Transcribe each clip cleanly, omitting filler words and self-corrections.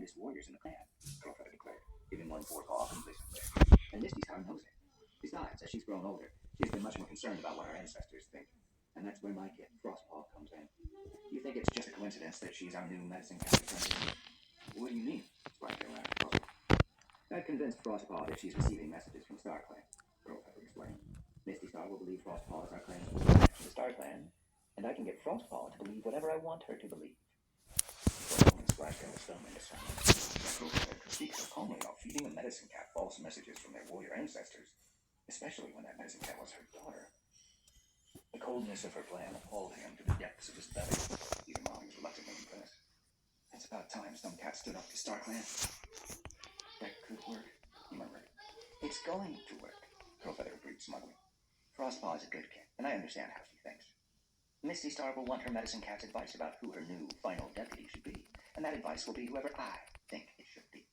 strongest warriors in the clan, Crowfeather declared, giving one forepaw complacently. And Misty Star knows it. Besides, as she's grown older, she's been much more concerned about what our ancestors think. And that's where my kid, Frostpaw, comes in. You think it's just a coincidence that she's our new medicine cat apprentice? What do you mean? Splashtail asked, puzzled. I've convinced Frostpaw that she's receiving messages from StarClan, Crowfeather explained. Misty Star will believe Frostpaw is our clan's connection to StarClan, and I can get Frostpaw to believe whatever I want her to believe. For a moment, Splashtail was stung into silence. Crowfeather could speak so calmly about feeding a medicine cat false messages from their warrior ancestors, especially when that medicine cat was her daughter. The coldness of her plan appalled him to the depths of his belly, even while he was reluctantly impressed. It's about time some cat stood up to StarClan. That could work, he murmured. It's going to work, Crowfeather agreed smugly. Frostpaw is a good kid, and I understand how she thinks. Misty Star will want her medicine cat's advice about who her new final deputy should be, and that advice will be whoever I think it should be.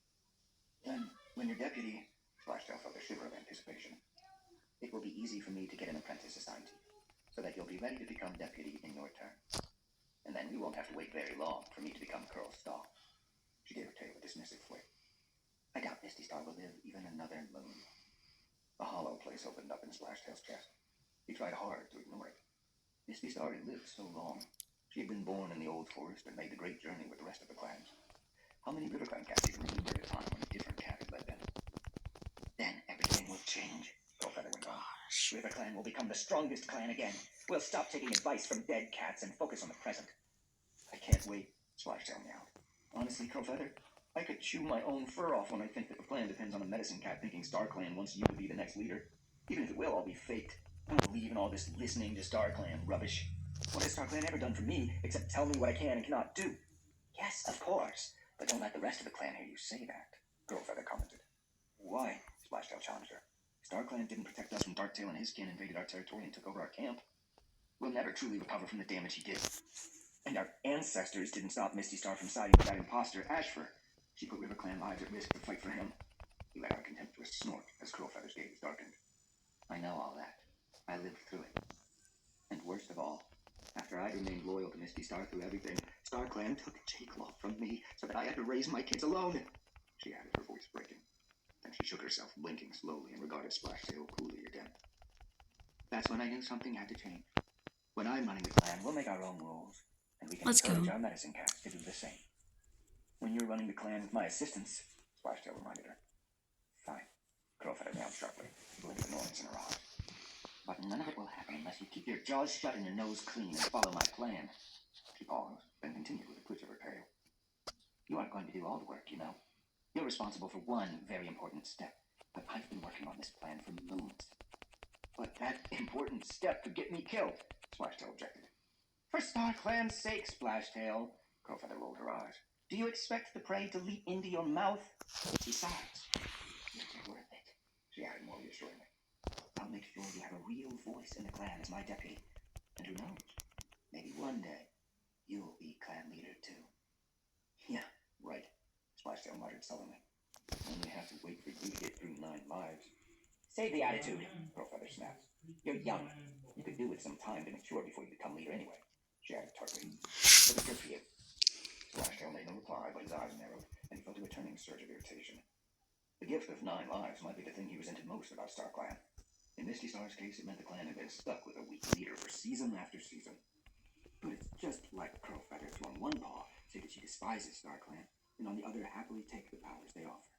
Then, when your deputy, Splashtail felt a shiver of anticipation, it will be easy for me to get an apprentice assigned to you, so that you'll be ready to become deputy in your turn. And then you won't have to wait very long for me to become Curl's Star. She gave her tail a dismissive flick. I doubt Misty Star will live even another moon. A hollow place opened up in Splashtail's chest. He tried hard to ignore it. Misty Star had lived so long. She had been born in the old forest and made the great journey with the rest of the clans. How many River Clan cats even remember a time when a different cat had led them? Then everything will change, Crowfeather went on. River Clan will become the strongest clan again. We'll stop taking advice from dead cats and focus on the present. I can't wait, Splashtail meowed. Honestly, Crowfeather, I could chew my own fur off when I think that the plan depends on a medicine cat thinking StarClan wants you to be the next leader. Even if it will all be faked. I don't believe in all this listening to StarClan rubbish. What has StarClan ever done for me except tell me what I can and cannot do? Yes, of course, but don't let the rest of the clan hear you say that, Crowfeather commented. Why? Splashtail challenged her. StarClan didn't protect us when Darktail and his kin invaded our territory and took over our camp. We'll never truly recover from the damage he did. And our ancestors didn't stop Misty Star from siding with that imposter, Ashfur. She put River Clan lives at risk to fight for him. He let out a contemptuous snort as Crowfeather's gaze darkened. I know all that. I lived through it. And worst of all, after I'd remained loyal to Misty Star through everything, StarClan took J-Claw from me so that I had to raise my kids alone. She added, her voice breaking. Then she shook herself, blinking slowly, and regarded Splashtail coolly again. That's when I knew something had to change. When I'm running the clan, we'll make our own rules, and we can encourage our medicine cats to do the same. When you're running the clan with my assistance, Splashtail reminded her. Fine. Crowfeather meowed sharply, blinking annoyance in her eyes. But none of it will happen unless you keep your jaws shut and your nose clean and follow my plan. She paused, then continued with a twitch of her tail. You aren't going to do all the work, you know. You're responsible for one very important step, but I've been working on this plan for moons. But that important step could get me killed, Splashtail objected. For StarClan's sake, Splashtail, Crowfeather rolled her eyes. Do you expect the prey to leap into your mouth? Besides, it's worth it, she added more reassuringly. I'll make sure you have a real voice in the clan as my deputy. And who knows, maybe one day you'll be clan leader too. Yeah, right, Splashtail muttered sullenly. Only have to wait for you to get through 9 lives. Save the attitude, Crowfeather snapped. You're young. You could do with some time to mature before you become leader anyway, she added tartly. But it's good for you. Splashtail made no reply, but his eyes narrowed, and he felt a returning surge of irritation. The gift of 9 lives might be the thing he resented most about StarClan. In Misty Star's case, it meant the clan had been stuck with a weak leader for season after season. But it's just like Crowfeather to on one paw say that she despises StarClan, and on the other happily take the powers they offer.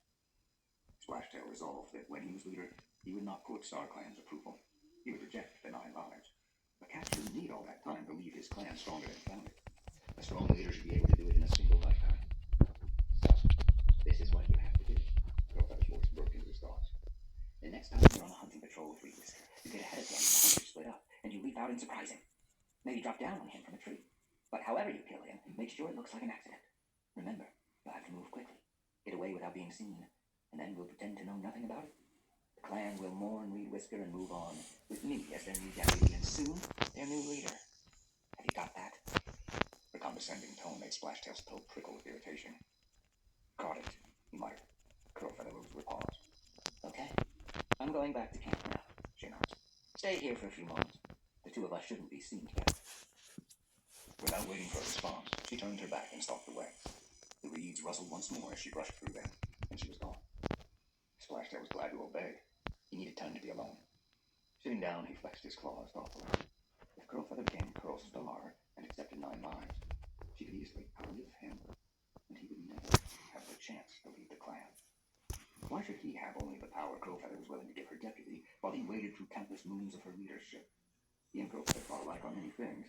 Splashtail resolved that when he was leader, he would not court StarClan's approval. He would reject the 9 lives. A cat shouldn't need all that time to leave his clan stronger than he found it. A strong leader should be able to do it in a single lifetime. So, this is what you have to do. Crowfeather's voice broke into his thoughts. The next time you're on a hunting patrol with Whisker, you get ahead of him when the hunters split up, and you leap out and surprise him. Maybe drop down on him from a tree. But however you kill him, make sure it looks like an accident. Remember, you'll have to move quickly, get away without being seen, and then we'll pretend to know nothing about it. The clan will mourn Reed Whisker and move on, with me as their new deputy and soon their new leader. Have you got that? Her condescending tone made Splashtail's throat prickle with irritation. Got it, he muttered. Crowfeather rose to a pause. Okay, I'm going back to camp now, she announced. Stay here for a few moments. The two of us shouldn't be seen together. Without waiting for a response, she turned her back and stalked away. The reeds rustled once more as she brushed through them, and she was gone. Splashtail was glad to obey. He needed time to be alone. Sitting down, he flexed his claws thoughtfully. If Curlfeather became Curl Star and accepted 9 lives, she could easily outlive him, and he would never have the chance to lead the clan. Why should he have only the power Curlfeather was willing to give her deputy while he waded through countless moons of her leadership? He and Curlfeather thought alike on many things,